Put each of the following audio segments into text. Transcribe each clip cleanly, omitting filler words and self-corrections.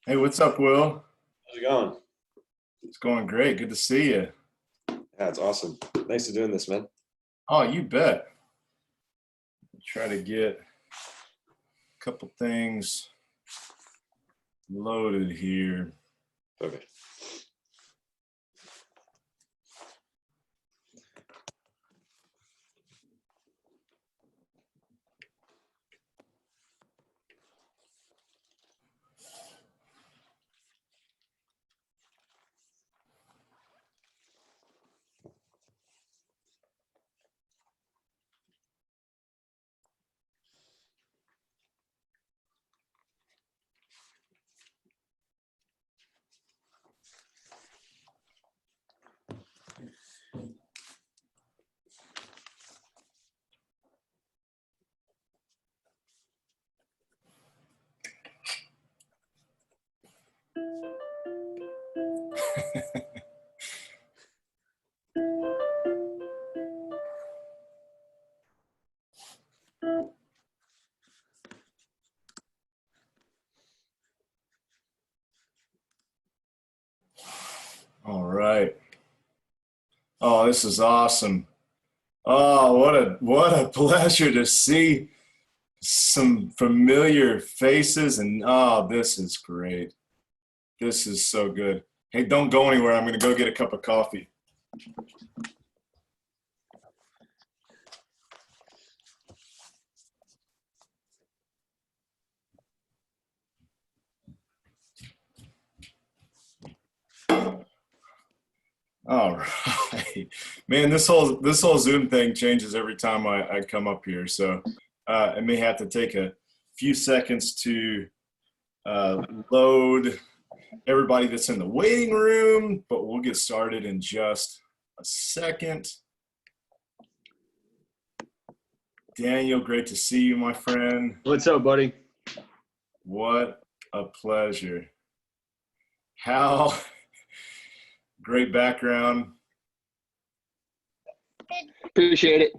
Hey, what's up, Will? How's it going? It's going great. Good to see you. Yeah, it's awesome. Thanks for doing this, man. Oh, you bet. Try to get a couple things loaded here. Perfect. All right. Oh, this is awesome. Oh, what a pleasure to see some familiar faces, and oh, this is great. This is so good. Hey, don't go anywhere. I'm going to go get a cup of coffee. All right, man. This whole Zoom thing changes every time I come up here, so I may have to take a few seconds to load everybody that's in the waiting room, but we'll get started in just a second. Daniel, great to see you, my friend. What's up, buddy? What a pleasure. Hal, great background. Appreciate it.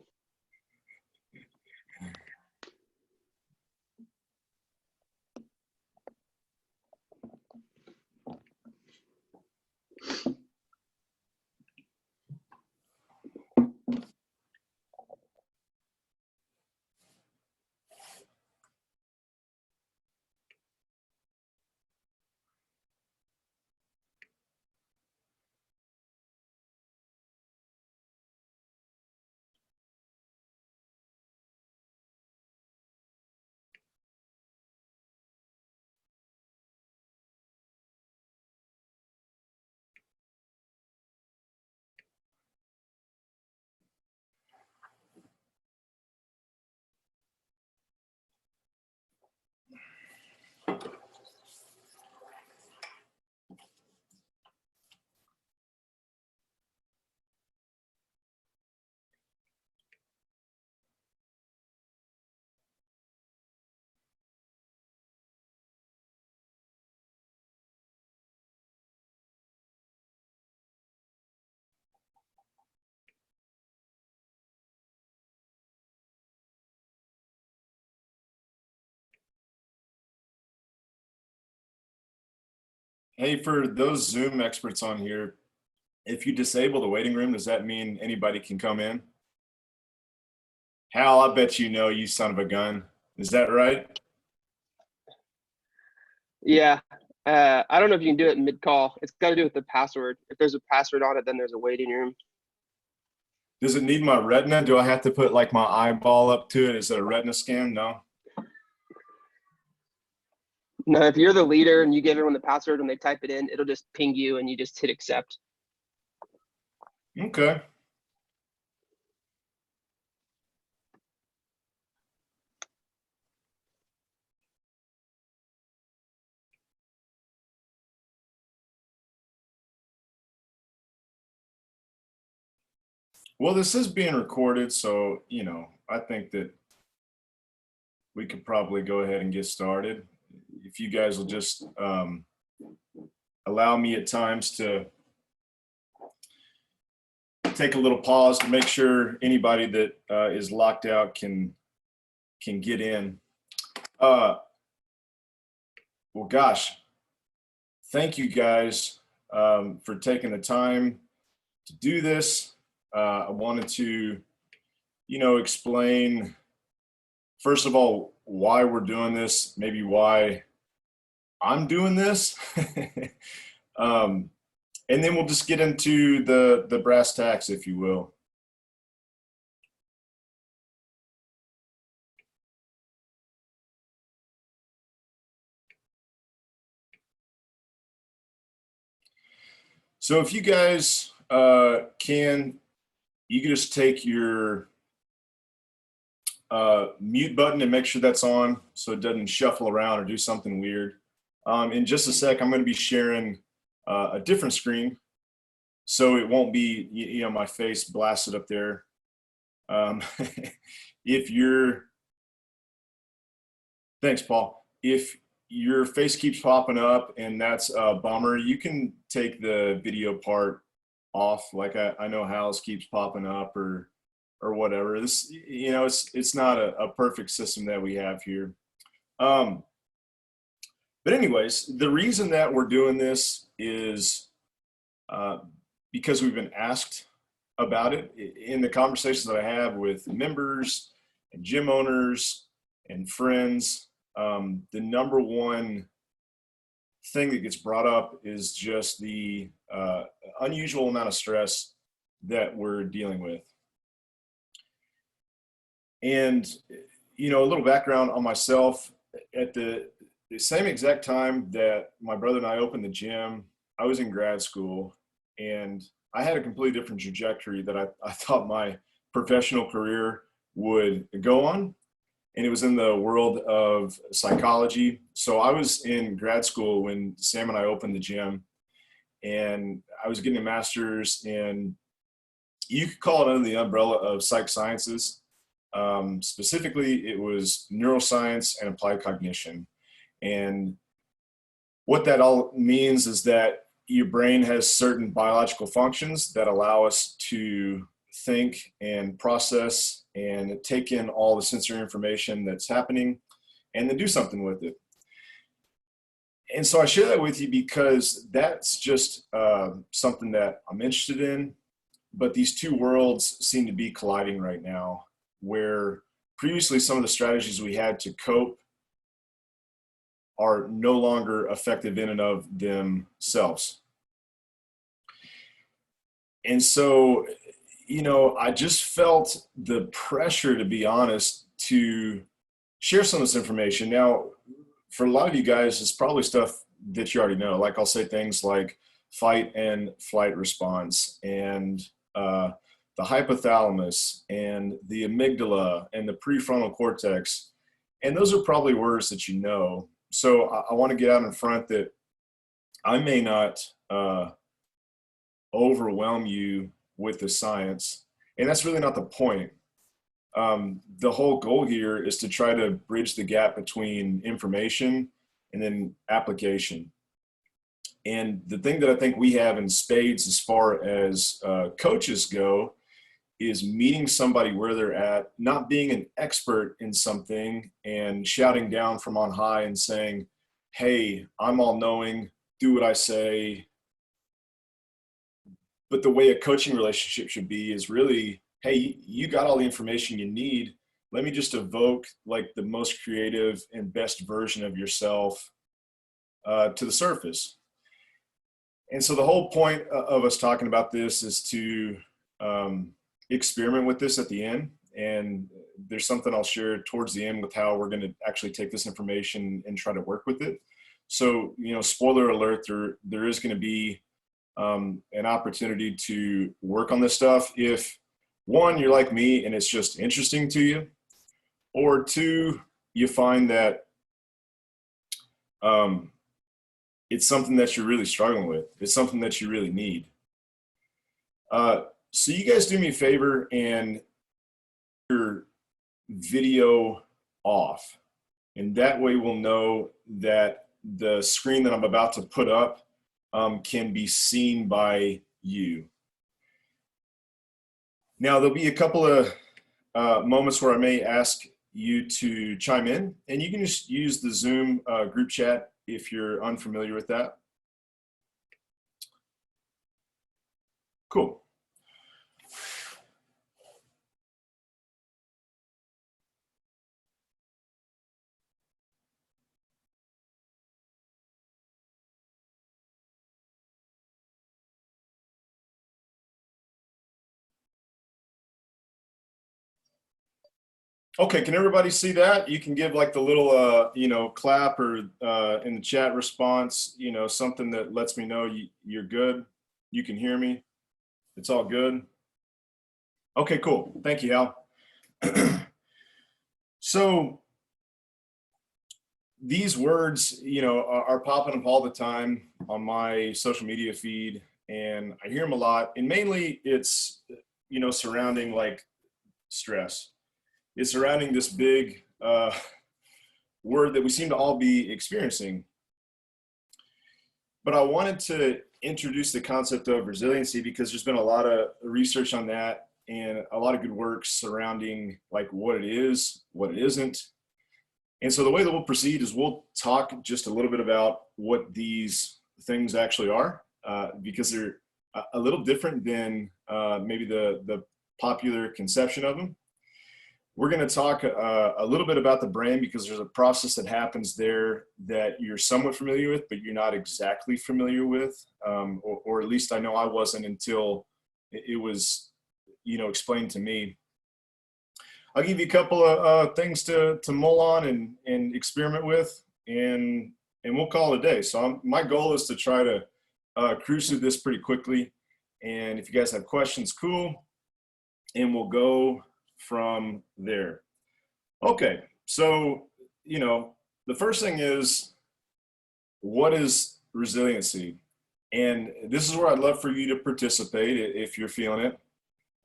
Hey, for those Zoom experts on here, if you disable the waiting room, does that mean anybody can come in? Hal, I bet you know, you son of a gun. Is that right? Yeah. I don't know if you can do it mid-call. It's got to do with the password. If there's a password on it, then there's a waiting room. Does it need my retina? Do I have to put like my eyeball up to it? Is it a retina scan? No. No, if you're the leader and you give everyone the password when they type it in, it'll just ping you and you just hit accept. Okay. Well, this is being recorded, so, I think that we could probably go ahead and get started. If you guys will just allow me at times to take a little pause to make sure anybody that is locked out can get in. Well, gosh, thank you guys for taking the time to do this. I wanted to, explain, first of all, why we're doing this, maybe why I'm doing this. And then we'll just get into the brass tacks, if you will. So if you guys you can just take your mute button and make sure that's on so it doesn't shuffle around or do something weird. In just a sec, I'm going to be sharing a different screen, so it won't be my face blasted up there. Thanks, Paul. If your face keeps popping up and that's a bummer, you can take the video part off. Like I know Hal's keeps popping up or whatever. This, it's not a perfect system that we have here. But anyways, the reason that we're doing this is because we've been asked about it in the conversations that I have with members and gym owners and friends. The number one thing that gets brought up is just the unusual amount of stress that we're dealing with. And, a little background on myself. At the same exact time that my brother and I opened the gym, I was in grad school, and I had a completely different trajectory that I thought my professional career would go on. And it was in the world of psychology. So I was in grad school when Sam and I opened the gym, and I was getting a master's in, you could call it under the umbrella of psych sciences. Specifically, it was neuroscience and applied cognition. And what that all means is that your brain has certain biological functions that allow us to think and process and take in all the sensory information that's happening and then do something with it. And so I share that with you because that's just something that I'm interested in. But these two worlds seem to be colliding right now, where previously some of the strategies we had to cope are no longer effective in and of themselves. And so, I just felt the pressure, to be honest, to share some of this information. Now, for a lot of you guys, it's probably stuff that you already know. Like I'll say things like fight and flight response, and the hypothalamus, and the amygdala, and the prefrontal cortex. And those are probably words that you know. So I want to get out in front that I may not overwhelm you with the science. And that's really not the point. The whole goal here is to try to bridge the gap between information and then application. And the thing that I think we have in spades as far as coaches go is meeting somebody where they're at, not being an expert in something and shouting down from on high and saying, hey, I'm all knowing, do what I say. But the way a coaching relationship should be is really, hey, you got all the information you need. Let me just evoke like the most creative and best version of yourself to the surface. And so the whole point of us talking about this is to experiment with this at the end. And there's something I'll share towards the end with how we're going to actually take this information and try to work with it. So, spoiler alert, there is going to be an opportunity to work on this stuff if, one, you're like me and it's just interesting to you, or two, you find that it's something that you're really struggling with. It's something that you really need. So you guys do me a favor and your video off. And that way we'll know that the screen that I'm about to put up can be seen by you. Now, there'll be a couple of moments where I may ask you to chime in, and you can just use the Zoom group chat if you're unfamiliar with that. Cool. Okay, can everybody see that? You can give like the little, you know, clap or in the chat response, you know, something that lets me know you're good. You can hear me. It's all good. Okay, cool. Thank you, Hal. So these words, you know, are popping up all the time on my social media feed, and I hear them a lot. And mainly it's, you know, surrounding like stress. It's surrounding this big word that we seem to all be experiencing. But I wanted to introduce the concept of resiliency because there's been a lot of research on that and a lot of good work surrounding like what it is, what it isn't. And so the way that we'll proceed is we'll talk just a little bit about what these things actually are, because they're a little different than maybe the popular conception of them. We're going to talk a little bit about the brain because there's a process that happens there that you're somewhat familiar with, but you're not exactly familiar with, or at least I know I wasn't until it was, you know, explained to me. I'll give you a couple of things to mull on and experiment with, and we'll call it a day. So my goal is to try to cruise through this pretty quickly. And if you guys have questions, cool. And we'll go from there. Okay, so, you know, the first thing is, what is resiliency? And this is where I'd love for you to participate if you're feeling it.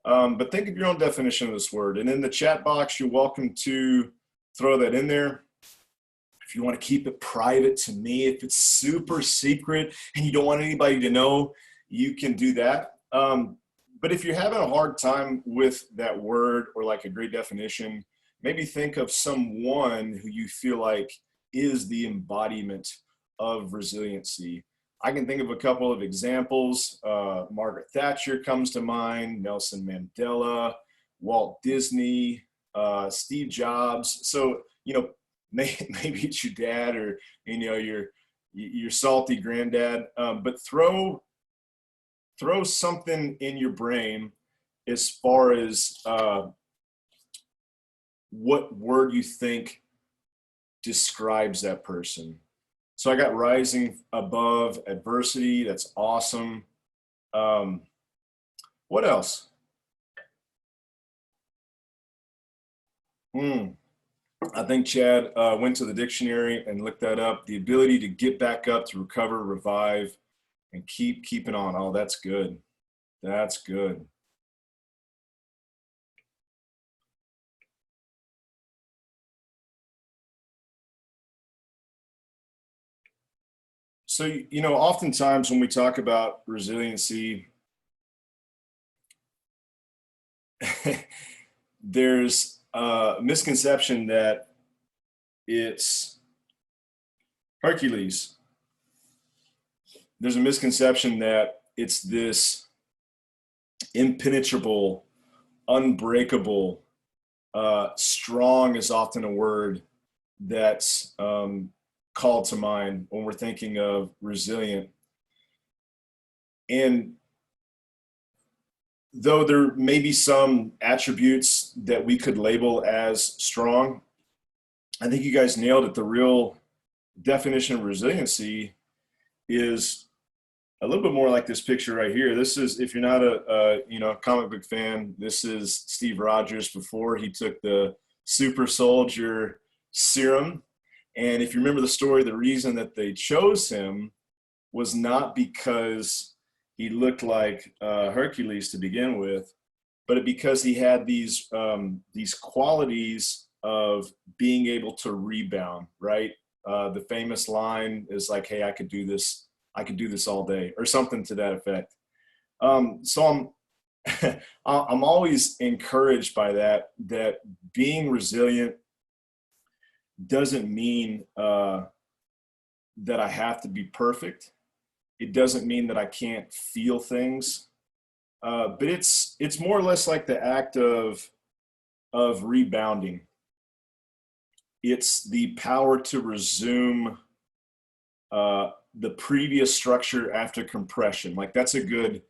But think of your own definition of this word. And in the chat box, you're welcome to throw that in there. If you want to keep it private to me, if it's super secret and you don't want anybody to know, you can do that. But if you're having a hard time with that word or like a great definition, maybe think of someone who you feel like is the embodiment of resiliency. I can think of a couple of examples. Margaret Thatcher comes to mind, Nelson Mandela, Walt Disney, Steve Jobs. So, you know, maybe it's your dad or, you know, your salty granddad, but throw something in your brain as far as what word you think describes that person. So I got rising above adversity. That's awesome. What else? I think Chad went to the dictionary and looked that up. The ability to get back up, to recover, revive, and keeping on. Oh, that's good. That's good. So, you know, oftentimes when we talk about resiliency, there's a misconception that it's Hercules. There's a misconception that it's this impenetrable, unbreakable, strong is often a word that's called to mind when we're thinking of resilient. And though there may be some attributes that we could label as strong, I think you guys nailed it. The real definition of resiliency is a little bit more like this picture right here. This is, if you're not a you know, comic book fan, this is Steve Rogers before he took the super soldier serum. And if you remember the story, the reason that they chose him was not because he looked like Hercules to begin with, but because he had these qualities of being able to rebound, right? The famous line is like, hey, I could do this all day, or something to that effect. So I'm always encouraged by that being resilient doesn't mean that I have to be perfect. It doesn't mean that I can't feel things. but it's more or less like the act of rebounding. It's the power to resume the previous structure after compression. Like that's a good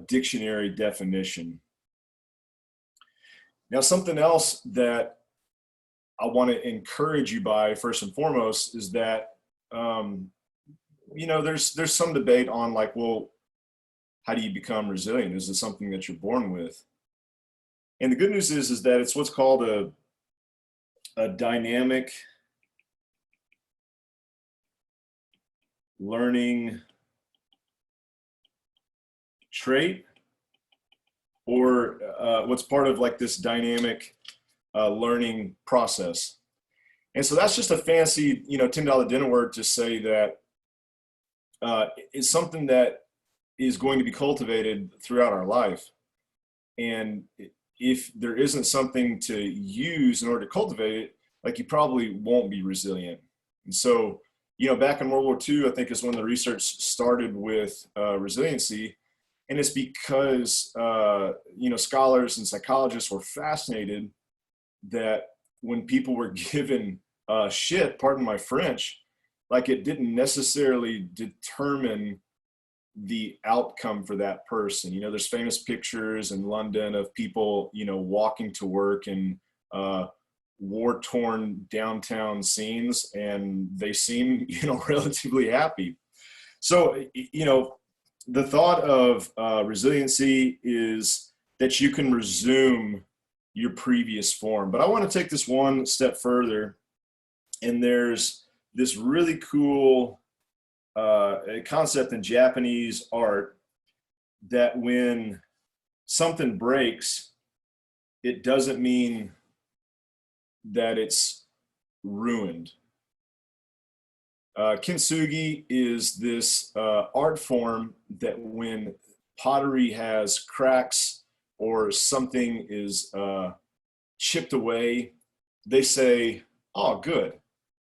dictionary definition. Now, something else that I want to encourage you by, first and foremost, is that there's some debate on like, well, how do you become resilient? Is it something that you're born with? And the good news is that it's what's called a dynamic learning trait, or what's part of like this dynamic learning process. And so that's just a fancy, $10 dinner word to say that it's something that is going to be cultivated throughout our life. And if there isn't something to use in order to cultivate it, like you probably won't be resilient. And so, back in World War II, I think is when the research started with resiliency. And it's because, scholars and psychologists were fascinated that when people were given shit, pardon my French, like it didn't necessarily determine the outcome for that person. There's famous pictures in London of people, walking to work in war-torn downtown scenes, and they seem, relatively happy. So, the thought of resiliency is that you can resume your previous form. But I want to take this one step further, and there's this really cool concept in Japanese art that when something breaks, it doesn't mean that it's ruined. Kintsugi is this art form that when pottery has cracks or something is chipped away, they say, oh, good.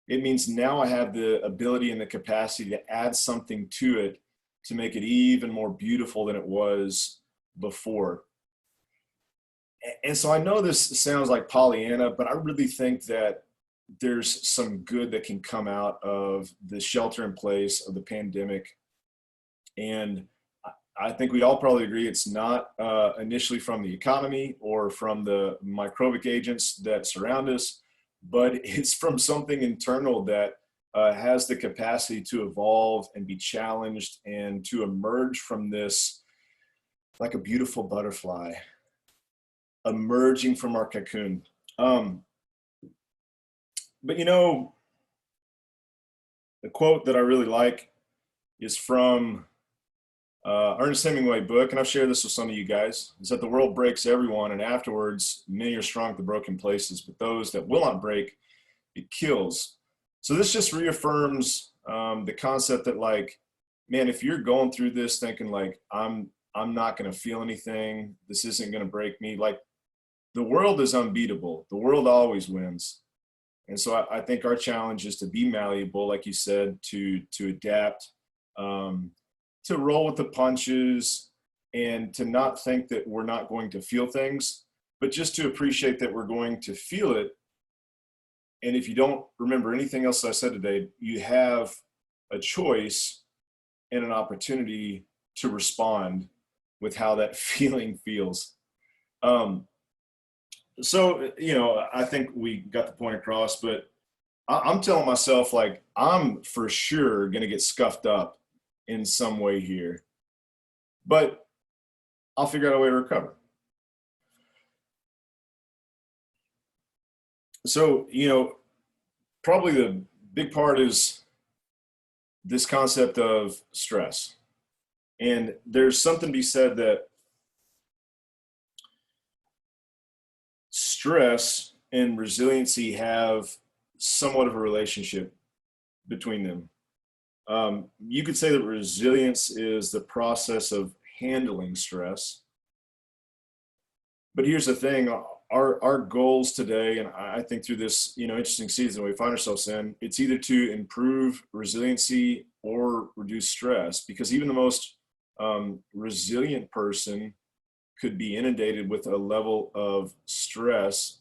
It means now I have the ability and the capacity to add something to it to make it even more beautiful than it was before. And so I know this sounds like Pollyanna, but I really think that there's some good that can come out of the shelter in place of the pandemic. And I think we all probably agree it's not initially from the economy or from the microbic agents that surround us, but it's from something internal that has the capacity to evolve and be challenged and to emerge from this like a beautiful butterfly emerging from our cocoon. But the quote that I really like is from Ernest Hemingway book, and I've shared this with some of you guys, is that the world breaks everyone, and afterwards many are strong at the broken places, but those that will not break, it kills. So this just reaffirms the concept that, like, man, if you're going through this thinking like I'm not going to feel anything, this isn't going to break me, like, the world is unbeatable. The world always wins. And so I think our challenge is to be malleable, like you said, to adapt, to roll with the punches, and to not think that we're not going to feel things, but just to appreciate that we're going to feel it. And if you don't remember anything else I said today, you have a choice and an opportunity to respond with how that feeling feels. So, I think we got the point across, but I'm telling myself, like, I'm for sure going to get scuffed up in some way here, but I'll figure out a way to recover. So, probably the big part is this concept of stress. And there's something to be said that stress and resiliency have somewhat of a relationship between them. You could say that resilience is the process of handling stress. But here's the thing, our goals today, and I think through this, interesting season we find ourselves in, it's either to improve resiliency or reduce stress, because even the most resilient person could be inundated with a level of stress,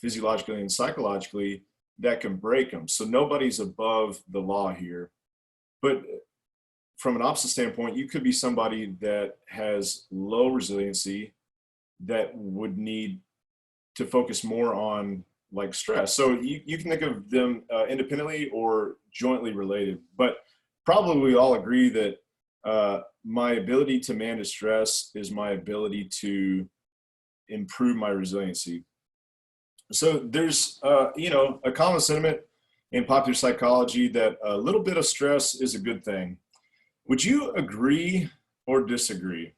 physiologically and psychologically, that can break them. So nobody's above the law here. But from an opposite standpoint, you could be somebody that has low resiliency that would need to focus more on like stress. So you can think of them independently or jointly related, but probably we all agree that my ability to manage stress is my ability to improve my resiliency. So there's, a common sentiment in popular psychology that a little bit of stress is a good thing. Would you agree or disagree?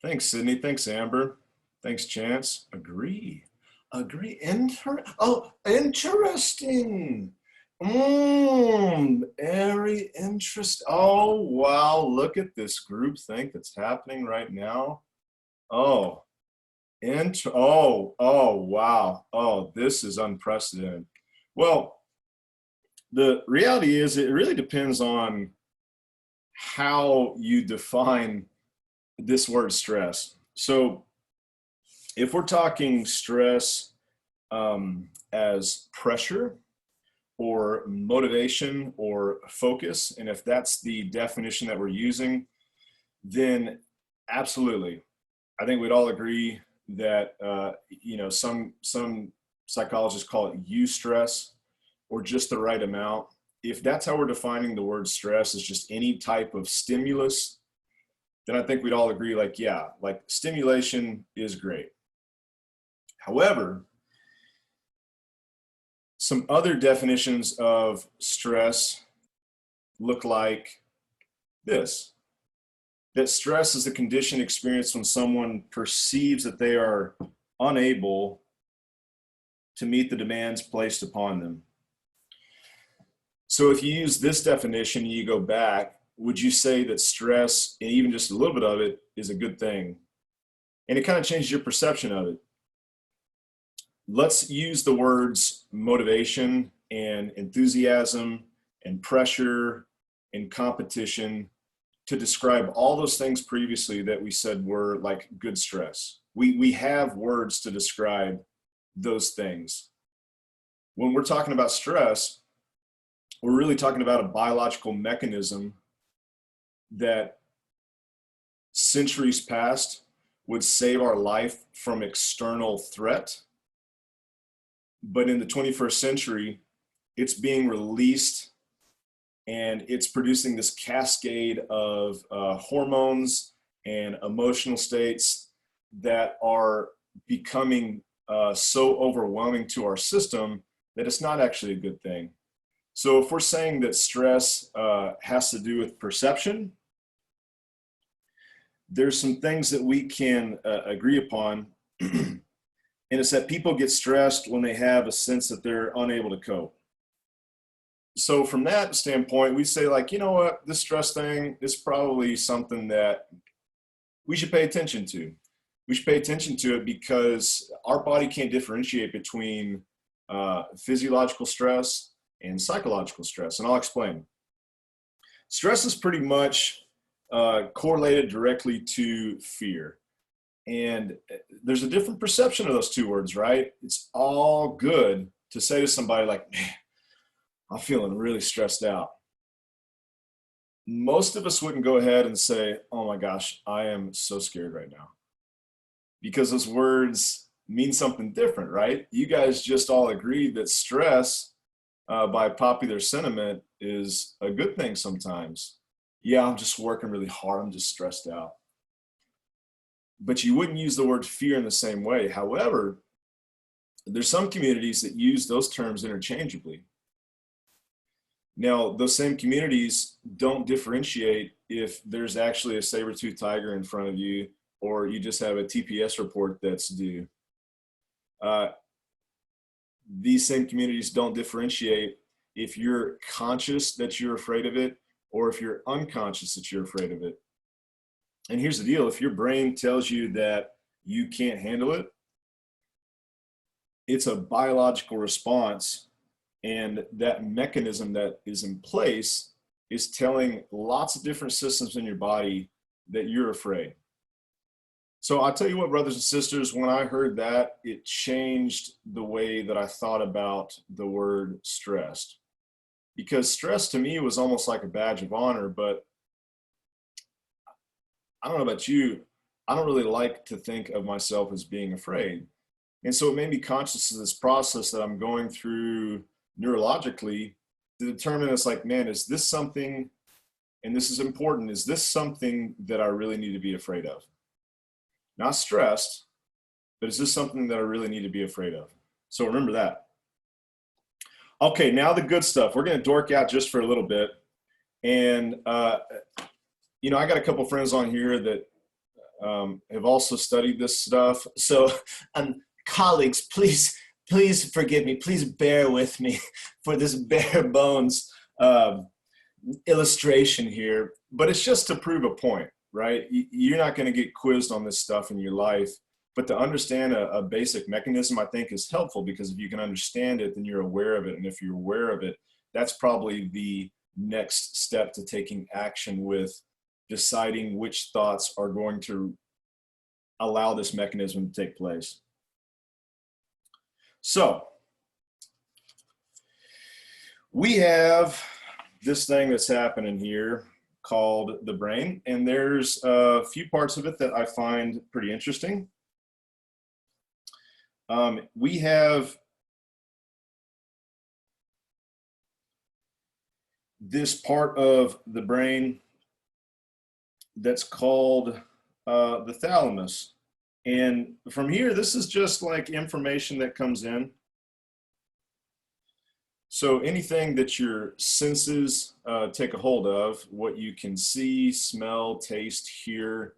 Thanks, Sydney. Thanks, Amber. Thanks, Chance. Agree. Agree. Interesting. Very interesting. Oh, wow. Look at this group think that's happening right now. Oh, wow. Oh, this is unprecedented. Well, the reality is it really depends on how you define this word stress. So if we're talking stress as pressure or motivation or focus, and if that's the definition that we're using, then absolutely. I think we'd all agree that, some psychologists call it eustress or just the right amount. If that's how we're defining the word stress as just any type of stimulus, then I think we'd all agree, like, yeah, like stimulation is great. However, some other definitions of stress look like this: that stress is the condition experienced when someone perceives that they are unable to meet the demands placed upon them. So if you use this definition and you go back, would you say that stress, and even just a little bit of it, is a good thing? And it kind of changes your perception of it. Let's use the words motivation and enthusiasm and pressure and competition to describe all those things previously that we said were like good stress. We have words to describe those things. When we're talking about stress, we're really talking about a biological mechanism that centuries past would save our life from external threat. But in the 21st century, it's being released and it's producing this cascade of hormones and emotional states that are becoming so overwhelming to our system that it's not actually a good thing. So if we're saying that stress has to do with perception, there's some things that we can agree upon. And it's that people get stressed when they have a sense that they're unable to cope. So from that standpoint, we say, like, you know what, this stress thing is probably something that we should pay attention to. We should pay attention to it because our body can't differentiate between physiological stress and psychological stress. And I'll explain. Stress is pretty much correlated directly to fear. And there's a different perception of those two words, right? It's all good to say to somebody like, man, I'm feeling really stressed out. Most of us wouldn't go ahead and say, oh my gosh, I am so scared right now. Because those words mean something different, right? You guys just all agreed that stress, by popular sentiment, is a good thing sometimes. Yeah, I'm just working really hard. I'm just stressed out. But you wouldn't use the word fear in the same way. However, there's some communities that use those terms interchangeably. Now, those same communities don't differentiate if there's actually a saber-toothed tiger in front of you or you just have a TPS report that's due. These same communities don't differentiate if you're conscious that you're afraid of it or if you're unconscious that you're afraid of it. And here's the deal: if your brain tells you that you can't handle it, it's a biological response, and that mechanism that is in place is telling lots of different systems in your body that you're afraid. So I'll tell you what, brothers and sisters, when I heard that, it changed the way that I thought about the word stressed. Because stress to me was almost like a badge of honor, but I don't know about you, I don't really like to think of myself as being afraid. And so it made me conscious of this process that I'm going through neurologically to determine, it's like, man, is this something, and this is important, is this something that I really need to be afraid of? Not stressed, but is this something that I really need to be afraid of? So remember that. Okay, now the good stuff. We're going to dork out just for a little bit. And, you know, I got a couple friends on here that have also studied this stuff. So, colleagues, please forgive me. Please bear with me for this bare bones illustration here. But it's just to prove a point, right? You're not going to get quizzed on this stuff in your life. But to understand a basic mechanism, I think, is helpful, because if you can understand it, then you're aware of it. And if you're aware of it, that's probably the next step to taking action with deciding which thoughts are going to allow this mechanism to take place. So we have this thing that's happening here called the brain, and there's a few parts of it that I find pretty interesting. We have this part of the brain that's called the thalamus. And from here, this is just like information that comes in. So anything that your senses take a hold of, what you can see, smell, taste, hear,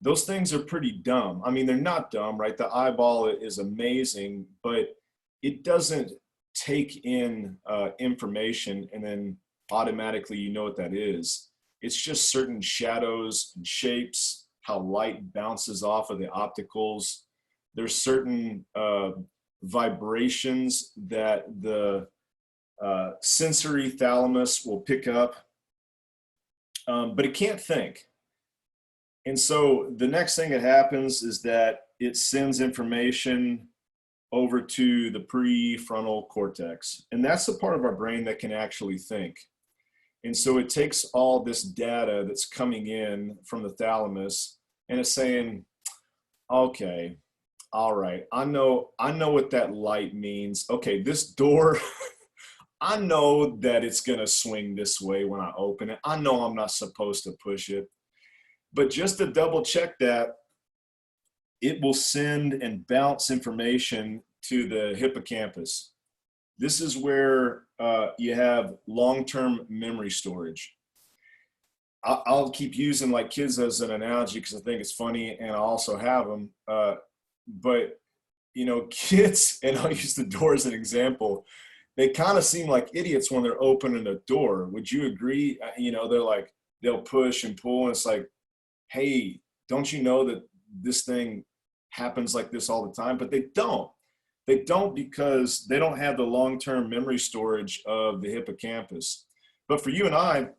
those things are pretty dumb. I mean, they're not dumb, right? The eyeball is amazing, but it doesn't take in information and then automatically you know what that is. It's just certain shadows and shapes, how light bounces off of the opticals. There's certain vibrations that the sensory thalamus will pick up, but it can't think. And so the next thing that happens is that it sends information over to the prefrontal cortex. And that's the part of our brain that can actually think. And so it takes all this data that's coming in from the thalamus and it's saying, okay, all right, I know what that light means. Okay, this door, I know that it's gonna swing this way when I open it. I know I'm not supposed to push it. But just to double check that, it will send and bounce information to the hippocampus. This is where you have long-term memory storage. I'll keep using like kids as an analogy because I think it's funny, and I also have them. But you know, kids, and I'll use the door as an example, they kind of seem like idiots when they're opening a door. Would you agree? You know, they're like, they'll push and pull, and it's like, hey, don't you know that this thing happens like this all the time? But they don't. They don't because they don't have the long-term memory storage of the hippocampus. But for you and I,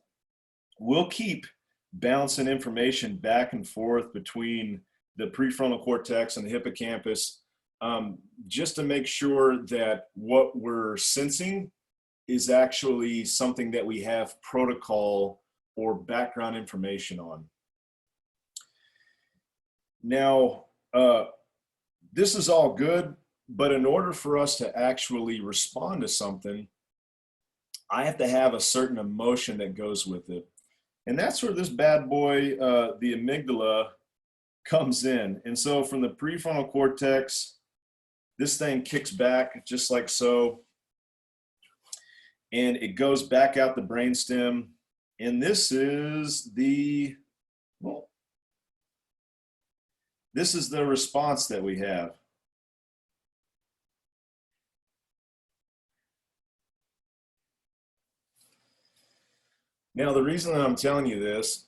we'll keep bouncing information back and forth between the prefrontal cortex and the hippocampus just to make sure that what we're sensing is actually something that we have protocol or background information on. Now, this is all good, but in order for us to actually respond to something, I have to have a certain emotion that goes with it. And that's where this bad boy, the amygdala, comes in. And so from the prefrontal cortex, this thing kicks back just like so. And it goes back out the brainstem. And this is the, well, this is the response that we have. Now, the reason that I'm telling you this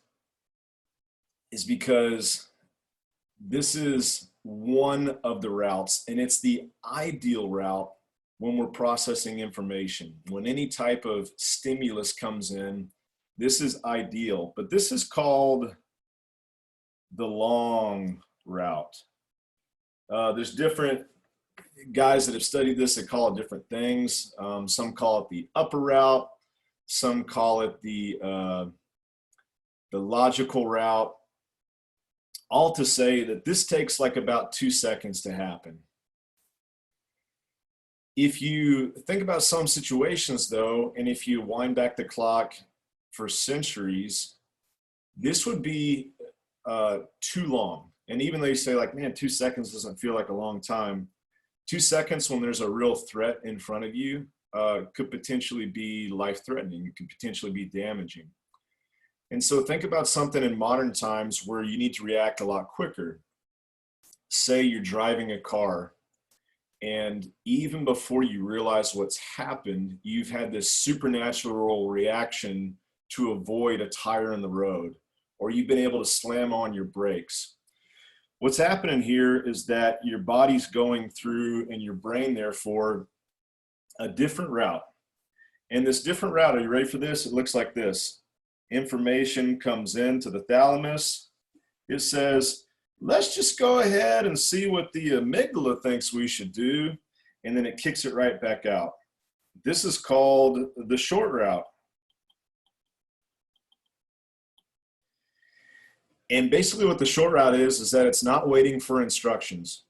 is because this is one of the routes, and it's the ideal route when we're processing information. When any type of stimulus comes in, This is ideal, but this is called the long route. There's different guys that have studied this that call it different things. Some call it the upper route. Some call it the logical route. All to say that this takes like about 2 seconds to happen. If you think about some situations though, and if you wind back the clock for centuries, this would be too long. And even though you say like, man, 2 seconds doesn't feel like a long time, 2 seconds when there's a real threat in front of you could potentially be life-threatening. It could potentially be damaging. And so think about something in modern times where you need to react a lot quicker. Say you're driving a car, and even before you realize what's happened, you've had this supernatural reaction to avoid a tire in the road, or you've been able to slam on your brakes. What's happening here is that your body's going through, and your brain therefore, a different route. And this different route, are you ready for this? It looks like this. Information comes into the thalamus. It says, let's just go ahead and see what the amygdala thinks we should do. And then it kicks it right back out. This is called the short route. And basically what the short route is that it's not waiting for instructions.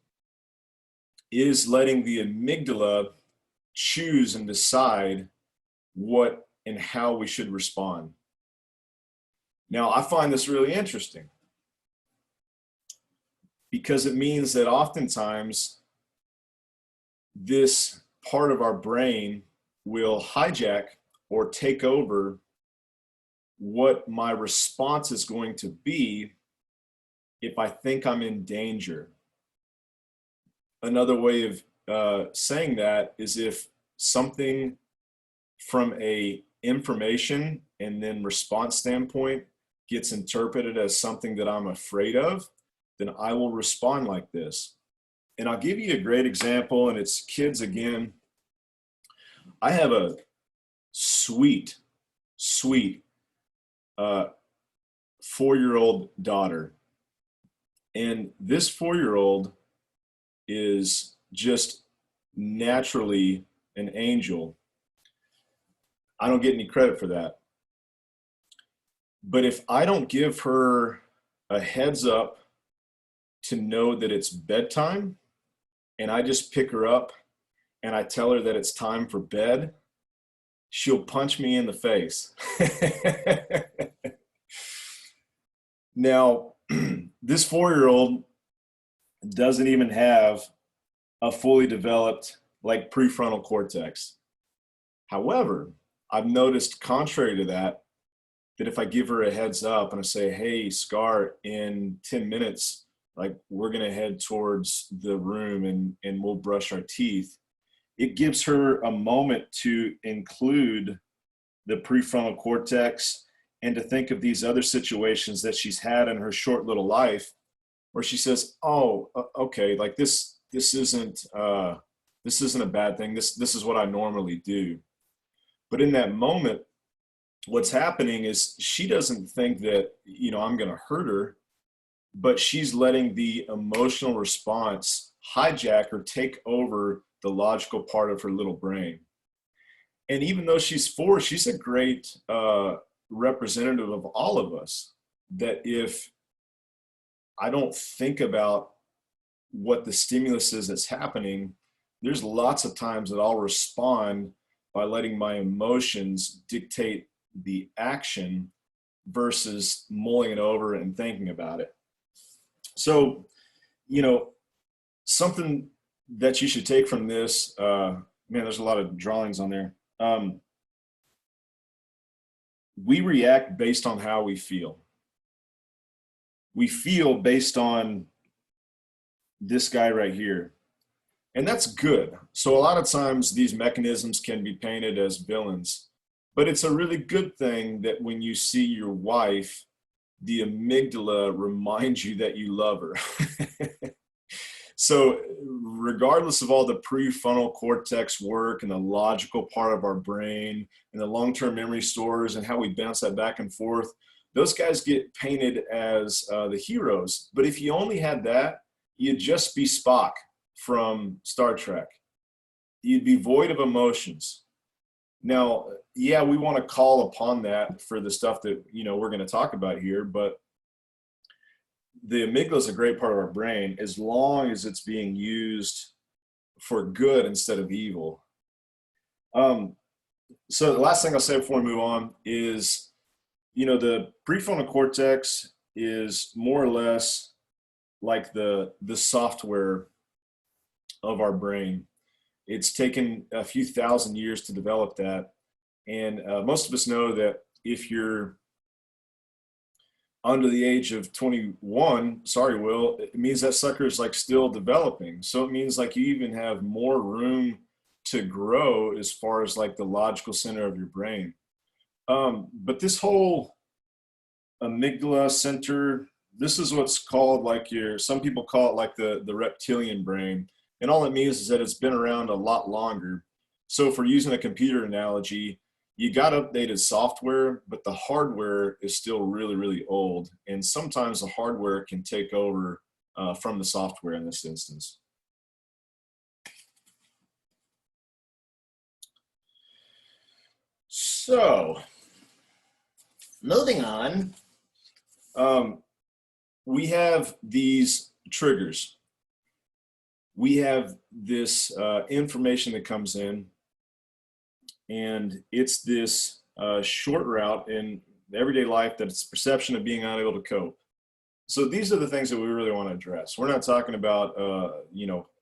It is letting the amygdala choose and decide what and how we should respond. Now, I find this really interesting because it means that oftentimes this part of our brain will hijack or take over what my response is going to be if I think I'm in danger. Another way of saying that is if something from a information and then response standpoint gets interpreted as something that I'm afraid of, then I will respond like this. And I'll give you a great example, and it's kids again. I have a sweet 4-year-old daughter. And this 4-year-old is just naturally an angel. I don't get any credit for that. But if I don't give her a heads up to know that it's bedtime, and I just pick her up and I tell her that it's time for bed, she'll punch me in the face. Now, this 4-year-old doesn't even have a fully developed like prefrontal cortex. However, I've noticed contrary to that if I give her a heads up and I say, hey, Scar, in 10 minutes, like we're gonna head towards the room and we'll brush our teeth, it gives her a moment to include the prefrontal cortex and to think of these other situations that she's had in her short little life where she says, oh, okay, like this isn't a bad thing. This is what I normally do. But in that moment, what's happening is she doesn't think that, I'm going to hurt her, but she's letting the emotional response hijack or take over the logical part of her little brain. And even though she's 4, she's a great representative of all of us, that if I don't think about what the stimulus is that's happening, there's lots of times that I'll respond by letting my emotions dictate the action versus mulling it over and thinking about it. So, something that you should take from this, man, there's a lot of drawings on there. We react based on how we feel. We feel based on this guy right here. And that's good. So a lot of times these mechanisms can be painted as villains, but it's a really good thing that when you see your wife, the amygdala reminds you that you love her. So regardless of all the prefrontal cortex work and the logical part of our brain and the long-term memory stores and how we bounce that back and forth, those guys get painted as the heroes. But if you only had that, you'd just be Spock from Star Trek. You'd be void of emotions. Now, yeah, we want to call upon that for the stuff that, we're going to talk about here, but the amygdala is a great part of our brain as long as it's being used for good instead of evil. So the last thing I'll say before we move on is, the prefrontal cortex is more or less like the software of our brain. It's taken a few thousand years to develop that. And most of us know that if you're under the age of 21, sorry, Will, it means that sucker is like still developing. So it means like you even have more room to grow as far as like the logical center of your brain. But this whole amygdala center, this is what's called like some people call it like the reptilian brain. And all it means is that it's been around a lot longer. So if we're using a computer analogy, you got updated software, but the hardware is still really, really old. And sometimes the hardware can take over from the software in this instance. So, moving on, we have these triggers. We have this information that comes in, and it's this short route in everyday life that it's perception of being unable to cope. So these are the things that we really want to address. We're not talking about,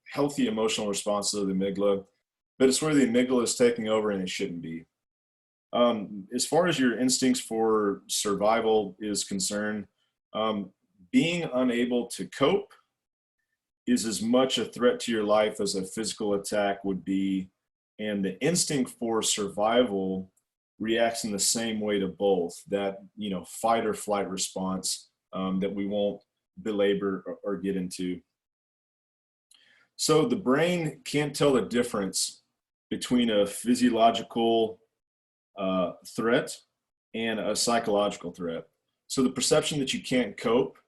healthy emotional responses of the amygdala, but it's where the amygdala is taking over and it shouldn't be. As far as your instincts for survival is concerned, being unable to cope is as much a threat to your life as a physical attack would be. And the instinct for survival reacts in the same way to both, that, fight or flight response that we won't belabor or get into. So the brain can't tell the difference between a physiological threat and a psychological threat. So the perception that you can't cope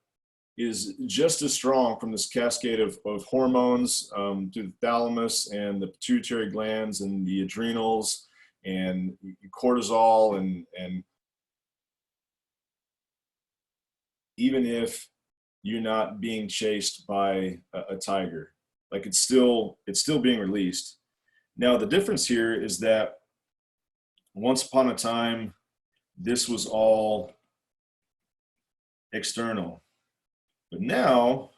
is just as strong from this cascade of hormones through the thalamus and the pituitary glands and the adrenals and cortisol and even if you're not being chased by a tiger, like it's still being released. Now the difference here is that once upon a time, this was all external. But now,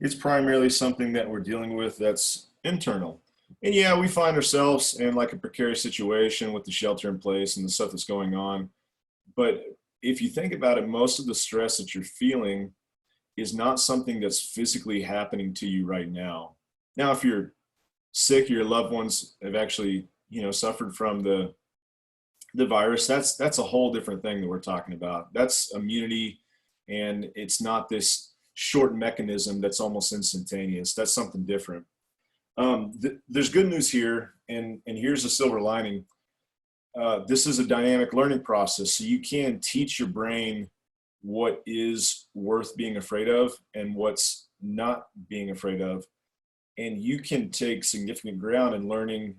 it's primarily something that we're dealing with that's internal. And yeah, we find ourselves in like a precarious situation with the shelter in place and the stuff that's going on. But if you think about it, most of the stress that you're feeling is not something that's physically happening to you right now. Now, if you're sick, your loved ones have actually, suffered from the virus, that's a whole different thing that we're talking about. That's immunity, and it's not this short mechanism that's almost instantaneous. That's something different. There's good news here, and here's the silver lining. This is a dynamic learning process, so you can teach your brain what is worth being afraid of and what's not being afraid of. And you can take significant ground in learning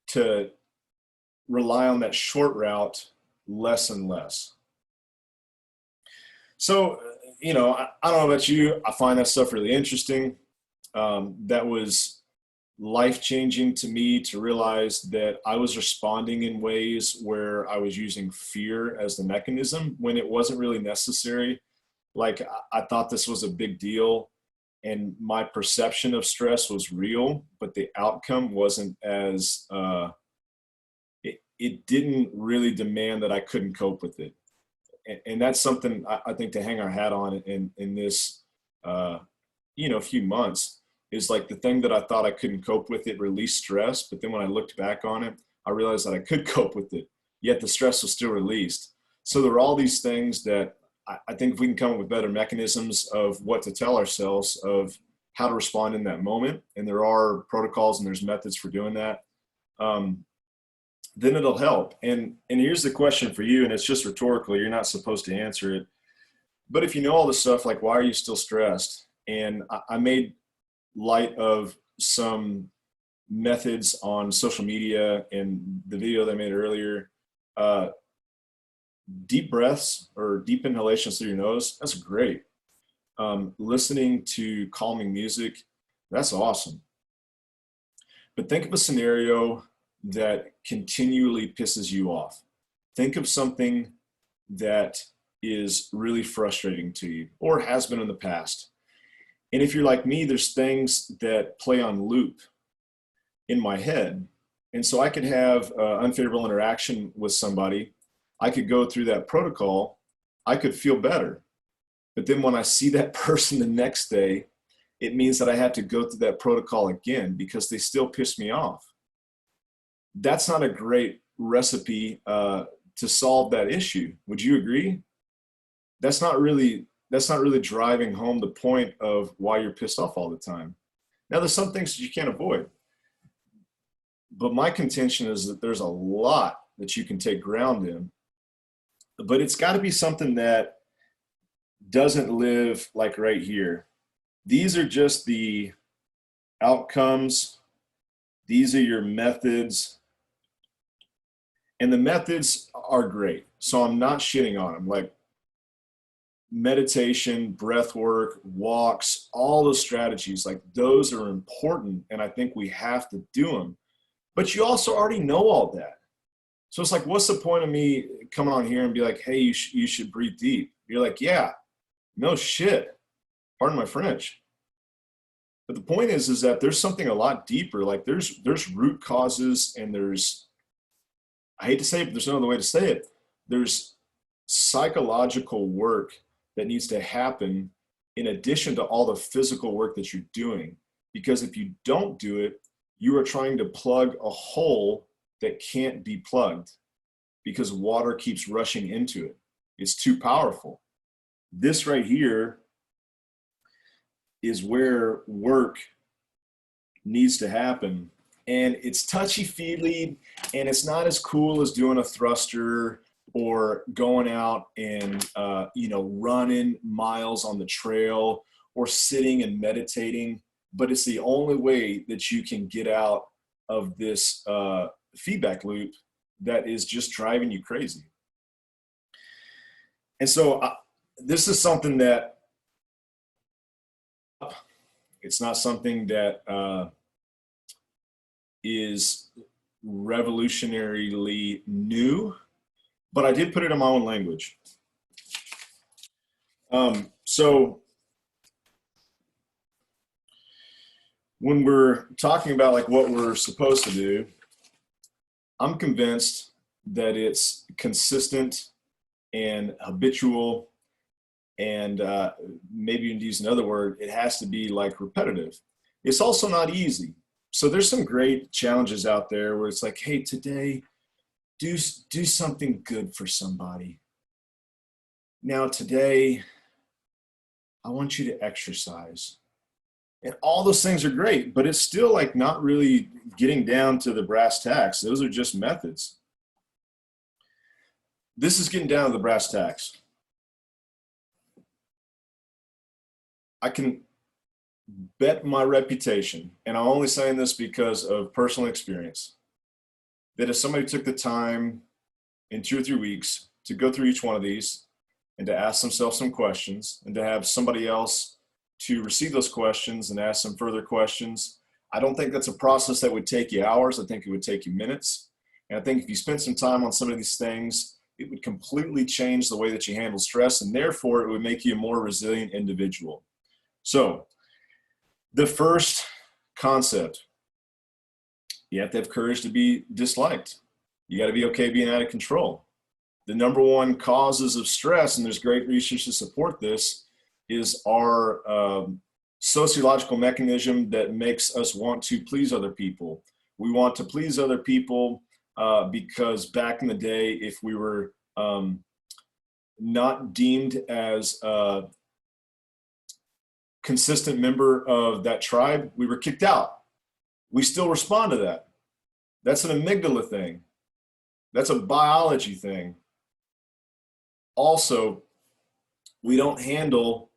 to rely on that short route less and less. So, I don't know about you, I find that stuff really interesting. That was life-changing to me to realize that I was responding in ways where I was using fear as the mechanism when it wasn't really necessary. Like I thought this was a big deal and my perception of stress was real, but the outcome wasn't as, it didn't really demand that I couldn't cope with it. And that's something I think to hang our hat on in this, few months is like the thing that I thought I couldn't cope with, it released stress. But then when I looked back on it, I realized that I could cope with it, yet the stress was still released. So there were all these things that I think if we can come up with better mechanisms of what to tell ourselves of how to respond in that moment, and there are protocols and there's methods for doing that, then it'll help. And here's the question for you, and it's just rhetorical. You're not supposed to answer it. But if you know all this stuff, like, why are you still stressed? And I made light of some methods on social media and the video that I made earlier. Deep breaths or deep inhalations through your nose, that's great. Listening to calming music, that's awesome. But think of a scenario that continually pisses you off. Think of something that is really frustrating to you or has been in the past. And if you're like me, there's things that play on loop in my head. And so I could have unfavorable interaction with somebody. I could go through that protocol. I could feel better. But then when I see that person the next day, it means that I have to go through that protocol again because they still piss me off. That's not a great recipe to solve that issue. Would you agree? That's not really driving home the point of why you're pissed off all the time. Now, there's some things that you can't avoid. But my contention is that there's a lot that you can take ground in. But it's got to be something that doesn't live like right here. These are just the outcomes. These are your methods. And the methods are great. So I'm not shitting on them. Like meditation, breath work, walks, all those strategies, like those are important. And I think we have to do them. But you also already know all that. So it's like, what's the point of me coming on here and be like, hey, you should breathe deep? You're like, yeah, no shit. Pardon my French. But the point is that there's something a lot deeper. Like there's root causes, and I hate to say it, but there's no other way to say it. There's psychological work that needs to happen in addition to all the physical work that you're doing. Because if you don't do it, you are trying to plug a hole that can't be plugged because water keeps rushing into it. It's too powerful. This right here is where work needs to happen. And it's touchy-feely, and it's not as cool as doing a thruster or going out and running miles on the trail or sitting and meditating. But it's the only way that you can get out of this feedback loop that is just driving you crazy. And so this is something that it's not something that is revolutionarily new, but I did put it in my own language. So when we're talking about like what we're supposed to do, I'm convinced that it's consistent and habitual, and maybe you can use another word, it has to be like repetitive. It's also not easy. So there's some great challenges out there where it's like, hey, today, do something good for somebody. Now today, I want you to exercise. And all those things are great, but it's still like not really getting down to the brass tacks. Those are just methods. This is getting down to the brass tacks. I can bet my reputation, and I'm only saying this because of personal experience, that if somebody took the time in 2 or 3 weeks to go through each one of these and to ask themselves some questions and to have somebody else to receive those questions and ask some further questions, I don't think that's a process that would take you hours. I think it would take you minutes. And I think if you spend some time on some of these things, it would completely change the way that you handle stress, and therefore it would make you a more resilient individual. So the first concept, you have to have courage to be disliked. You got to be okay being out of control. The number one causes of stress, and there's great research to support this, is our sociological mechanism that makes us want to please other people. We want to please other people because back in the day, if we were not deemed as a consistent member of that tribe, we were kicked out. We still respond to that. That's an amygdala thing. That's a biology thing. Also, we don't handle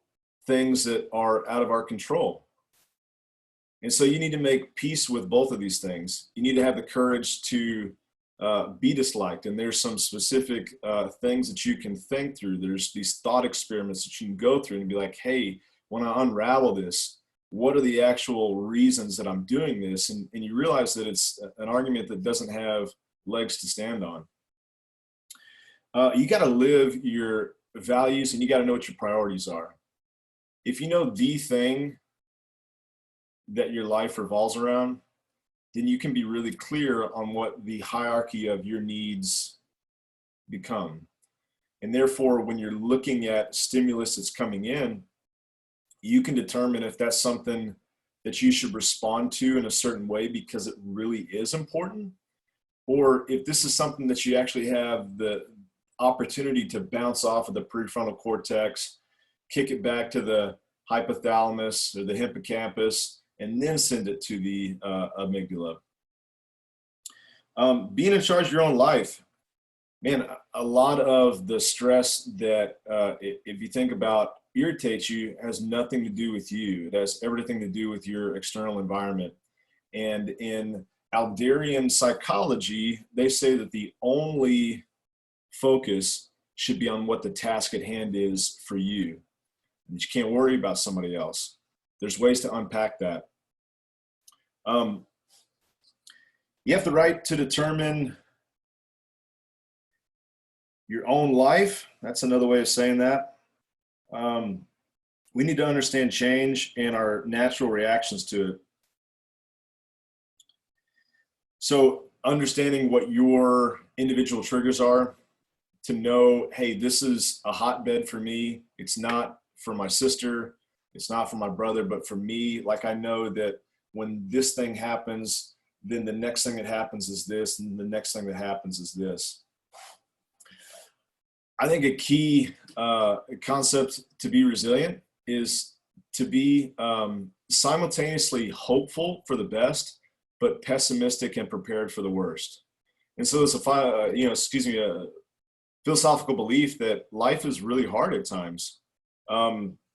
things that are out of our control. And so you need to make peace with both of these things. You need to have the courage to be disliked. And there's some specific things that you can think through. There's these thought experiments that you can go through and be like, hey, when I unravel this, what are the actual reasons that I'm doing this? And you realize that it's an argument that doesn't have legs to stand on. You got to live your values, and you got to know what your priorities are. If you know the thing that your life revolves around, then you can be really clear on what the hierarchy of your needs become. And therefore, when you're looking at stimulus that's coming in, you can determine if that's something that you should respond to in a certain way because it really is important, or if this is something that you actually have the opportunity to bounce off of the prefrontal cortex, kick it back to the hypothalamus or the hippocampus, and then send it to the amygdala. Being in charge of your own life, man, a lot of the stress that, if you think about, irritates you has nothing to do with you. It has everything to do with your external environment. And in Alderian psychology, they say that the only focus should be on what the task at hand is for you. And you can't worry about somebody else. There's ways to unpack that. You have the right to determine your own life. That's another way of saying that. We need to understand change and our natural reactions to it. So understanding what your individual triggers are, to know, hey, this is a hotbed for me. It's not for my sister. It's not for my brother, but for me. Like, I know that when this thing happens, then the next thing that happens is this, and the next thing that happens is this. I think a key concept to be resilient is to be simultaneously hopeful for the best, but pessimistic and prepared for the worst. And so it's a philosophical belief that life is really hard at times.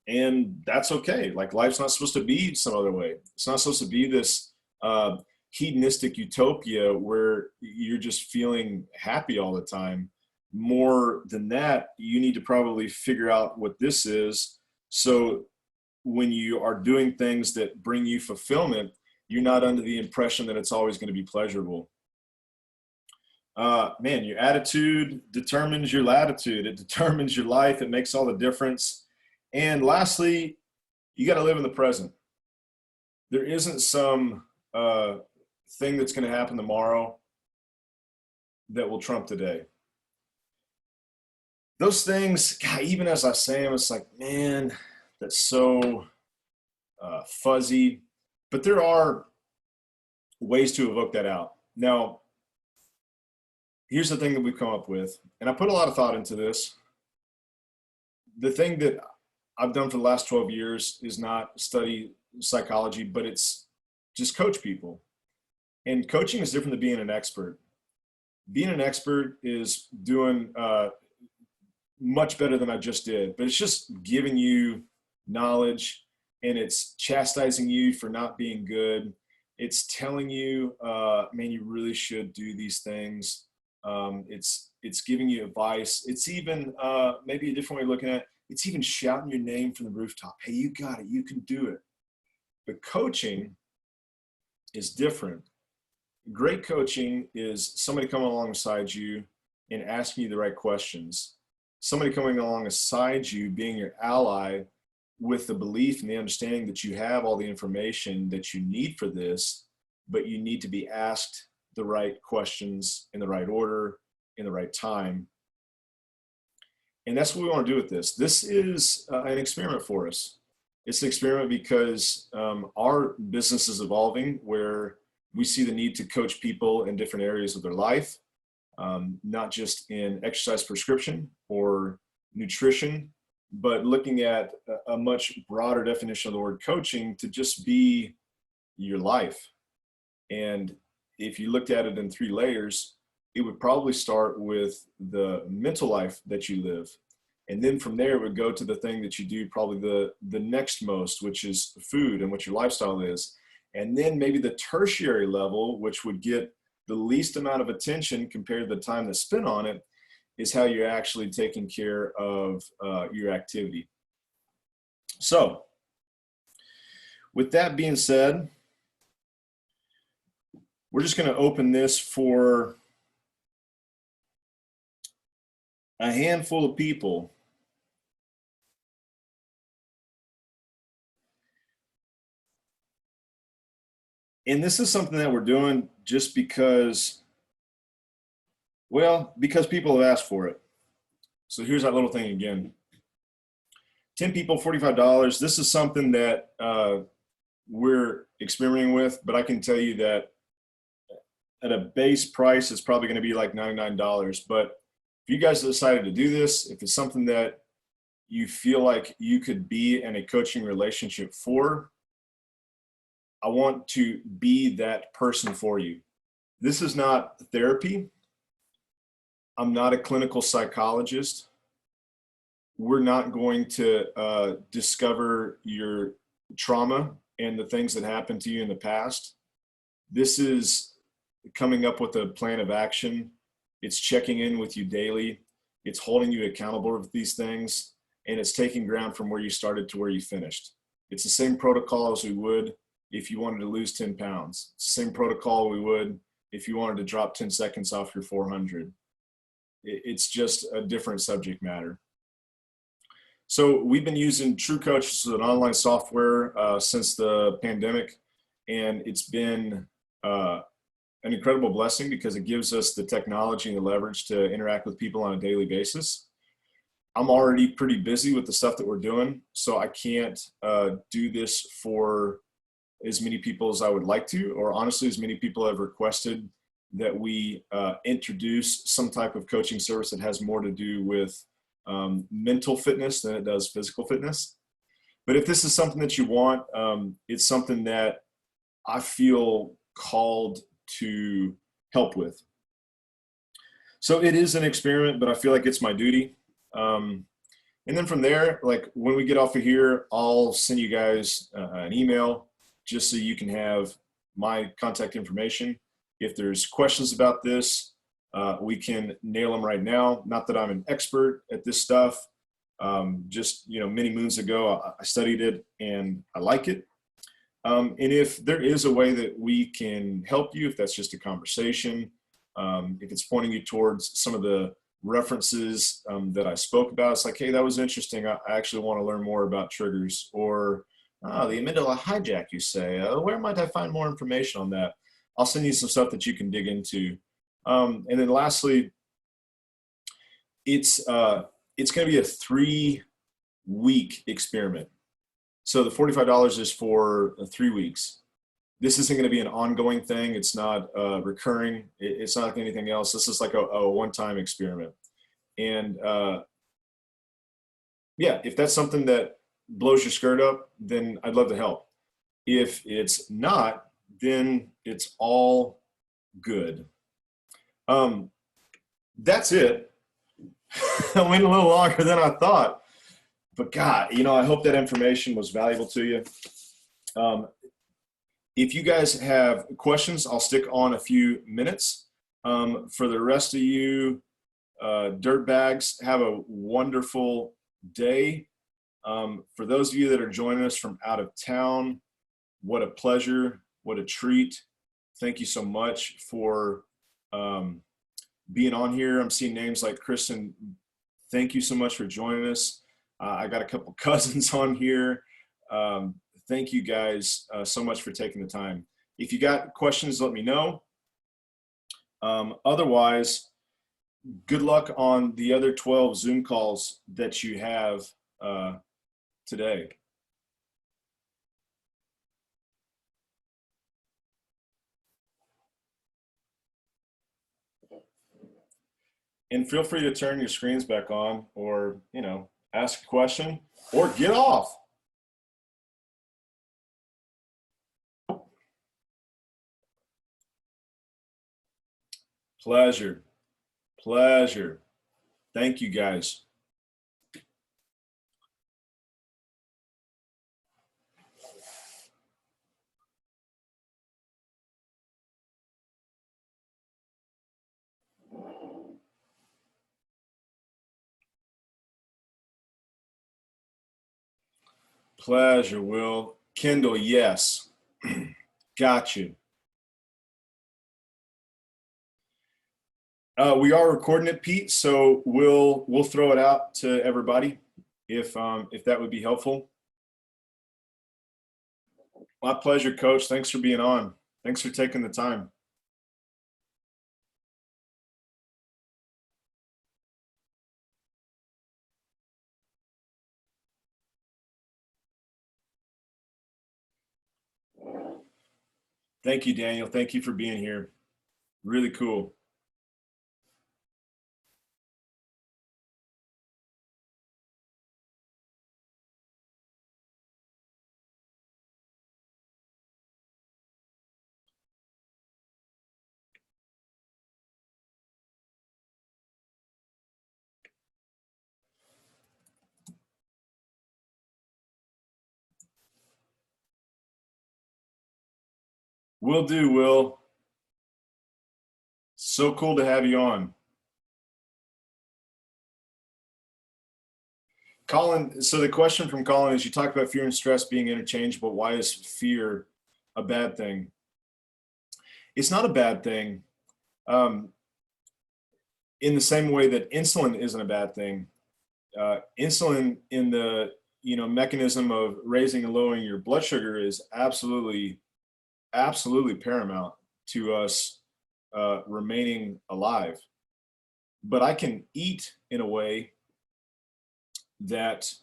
And that's okay. Like, life's not supposed to be some other way. It's not supposed to be this hedonistic utopia where you're just feeling happy all the time. More than that, you need to probably figure out what this is. So when you are doing things that bring you fulfillment, you're not under the impression that it's always going to be pleasurable. Man, your attitude determines your latitude. It determines your life. It makes all the difference. And lastly, you got to live in the present. There isn't some thing that's going to happen tomorrow that will trump today. Those things, God, even as I say them, it's like, man, that's so fuzzy. But there are ways to evoke that out. Now, here's the thing that we've come up with, and I put a lot of thought into this. The thing that I've done for the last 12 years is not study psychology, but it's just coach people. And coaching is different than being an expert. Being an expert is doing much better than I just did, but it's just giving you knowledge, and it's chastising you for not being good. It's telling you, man, you really should do these things. It's giving you advice. It's even maybe a different way of looking at it. It's even shouting your name from the rooftop. Hey, you got it. You can do it. But coaching is different. Great coaching is somebody coming alongside you and asking you the right questions. Somebody coming alongside you, being your ally, with the belief and the understanding that you have all the information that you need for this, but you need to be asked the right questions in the right order, in the right time. And that's what we want to do with this. This is an experiment for us. It's an experiment because our business is evolving, where we see the need to coach people in different areas of their life, not just in exercise prescription or nutrition, but looking at a much broader definition of the word coaching to just be your life. And if you looked at it in 3 layers, it would probably start with the mental life that you live. And then from there, it would go to the thing that you do probably the next most, which is food and what your lifestyle is. And then maybe the tertiary level, which would get the least amount of attention compared to the time that's spent on it, is how you're actually taking care of your activity. So with that being said, we're just going to open this for a handful of people. And this is something that we're doing just because, well, because people have asked for it. So here's that little thing again. 10 people, $45. This is something that we're experimenting with, but I can tell you that at a base price, it's probably going to be like $99. But if you guys decided to do this, if it's something that you feel like you could be in a coaching relationship for, I want to be that person for you. This is not therapy. I'm not a clinical psychologist. We're not going to discover your trauma and the things that happened to you in the past. This is coming up with a plan of action. It's checking in with you daily. It's holding you accountable with these things. And it's taking ground from where you started to where you finished. It's the same protocol as we would if you wanted to lose 10 pounds. It's the same protocol we would if you wanted to drop 10 seconds off your 400. It's just a different subject matter. So we've been using True Coach as an online software since the pandemic, and it's been an incredible blessing because it gives us the technology and the leverage to interact with people on a daily basis. I'm already pretty busy with the stuff that we're doing, so I can't do this for as many people as I would like to, or honestly, as many people have requested that we introduce some type of coaching service that has more to do with mental fitness than it does physical fitness. But if this is something that you want, it's something that I feel called to help with. So it is an experiment, but I feel like it's my duty. And then from there, like when we get off of here, I'll send you guys an email just so you can have my contact information. If there's questions about this, we can nail them right now. Not that I'm an expert at this stuff. Just, many moons ago, I studied it and I like it. And if there is a way that we can help you, if that's just a conversation, if it's pointing you towards some of the references that I spoke about, it's like, hey, that was interesting. I actually want to learn more about triggers, or the amygdala hijack, you say. Where might I find more information on that? I'll send you some stuff that you can dig into. And then lastly, it's going to be a 3-week experiment. So the $45 is for 3 weeks. This isn't going to be an ongoing thing. It's not recurring. It's not like anything else. This is like a one-time experiment. And yeah, if that's something that blows your skirt up, then I'd love to help. If it's not, then it's all good. That's it. I went a little longer than I thought, but God, I hope that information was valuable to you. If you guys have questions, I'll stick on a few minutes. For the rest of you dirtbags, have a wonderful day. For those of you that are joining us from out of town, what a pleasure, what a treat. Thank you so much for being on here. I'm seeing names like Kristen. Thank you so much for joining us. I got a couple cousins on here. Thank you guys so much for taking the time. If you got questions, let me know. Otherwise, good luck on the other 12 Zoom calls that you have today. And feel free to turn your screens back on, or, you know, ask a question or get off. Pleasure. Pleasure. Thank you, guys. Pleasure, Will. Kendall, yes. Got you. We are recording it, Pete, so we'll throw it out to everybody if that would be helpful. My pleasure, Coach. Thanks for being on. Thanks for taking the time. Thank you, Daniel. Thank you for being here. Really cool. Will do, Will. So cool to have you on. Colin, so the question from Colin is, you talked about fear and stress being interchangeable. Why is fear a bad thing? It's not a bad thing. In the same way that insulin isn't a bad thing. Insulin in the mechanism of raising and lowering your blood sugar is absolutely paramount to us remaining alive. But I can eat in a way that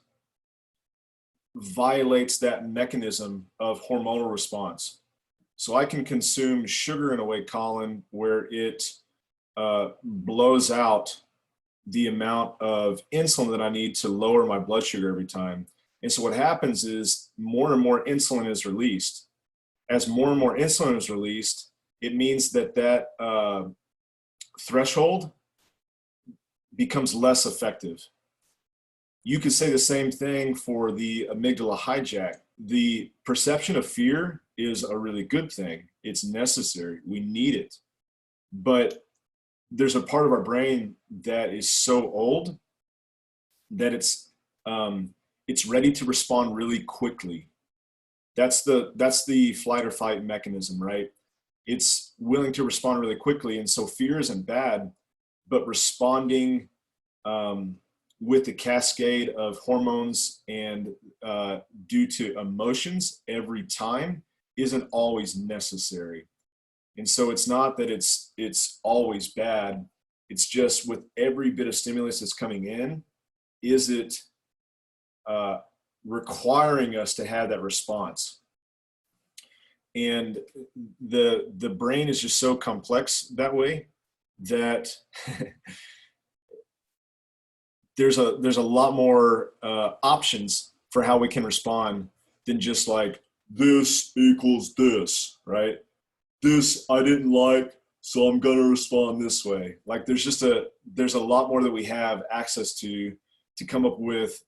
violates that mechanism of hormonal response. So I can consume sugar in a way, Colin, where it blows out the amount of insulin that I need to lower my blood sugar every time. And so what happens is more and more insulin is released. As more and more insulin is released, it means that threshold becomes less effective. You could say the same thing for the amygdala hijack. The perception of fear is a really good thing. It's necessary. We need it. But there's a part of our brain that is so old that it's ready to respond really quickly. That's the flight or fight mechanism, right? It's willing to respond really quickly. And so fear isn't bad, but responding with the cascade of hormones and due to emotions every time isn't always necessary. And so it's not that it's always bad. It's just with every bit of stimulus that's coming in, is it requiring us to have that response? And the brain is just so complex that way that there's a lot more options for how we can respond than just like this equals this, right? This I didn't like, so I'm gonna respond this way. Like there's a lot more that we have access to come up with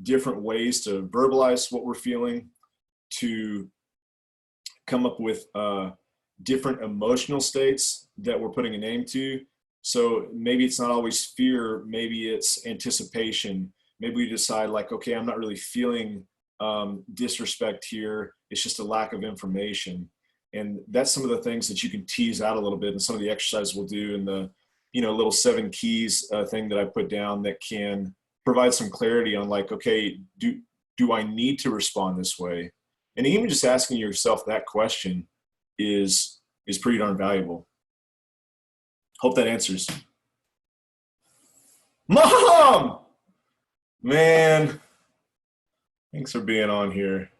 different ways to verbalize what we're feeling, to come up with different emotional states that we're putting a name to. So maybe it's not always fear, maybe it's anticipation. Maybe we decide like, okay, I'm not really feeling disrespect here. It's just a lack of information. And that's some of the things that you can tease out a little bit, and some of the exercises we'll do in the little 7 keys thing that I put down that can provide some clarity on like, okay, do I need to respond this way? And even just asking yourself that question is pretty darn valuable. Hope that answers. Mom! Man, thanks for being on here.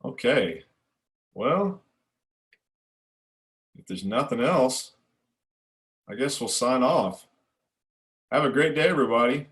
Okay, well, if there's nothing else, I guess we'll sign off. Have a great day, everybody.